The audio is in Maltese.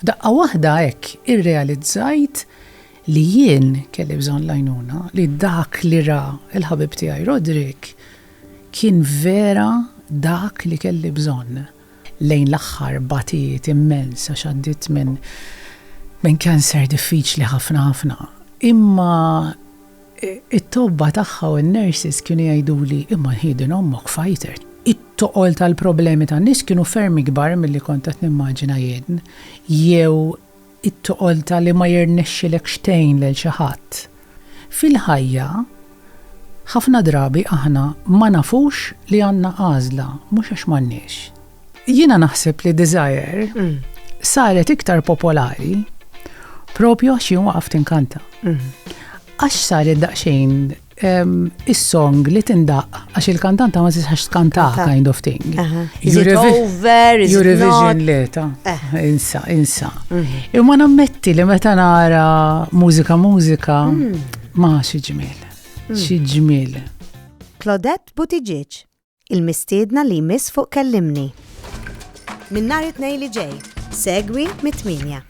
Daqqa waħda hekk irrealizzajt li jien kelli bżonn lajnuna li dak li ra il-ħabib tiegħi Rodrik kien vera dak li kelli bżonn. Lejn l-aħħar batijiet immens għax għaddit minn kanser diffiċli ħafna ħafna. Imma it-tobba tagħha u n-nurses kienu jgħiduli imma ħidin ommok fighter. It-toqol tal-problemi tan-nies kienu fermi kbar milli kont qed nimmaġina jien. Jew it-toqol tal-li ma jirnexxilek xtejn lil xi ħadd. Fil-ħajja ħafna drabi aħna ma nafux li għandna għażla mhux għax m'għandniex. Jiena naħseb li Desire saret iktar popolari propju għax jien waqaf tinkanta. Għax saret daqsxejn is-song li tindaq għax il-kantanta ma tistax tkanta kind of thing. Is it over? Is it Eurovision leta. Insa. Imma nammetti li meta nara mużika ma xi ġmiel. Claudette Buttigieg, il-mistiedna li jmiss fuq Kellimni. Min nhar it-tnejn li ġej, segwi mit-8.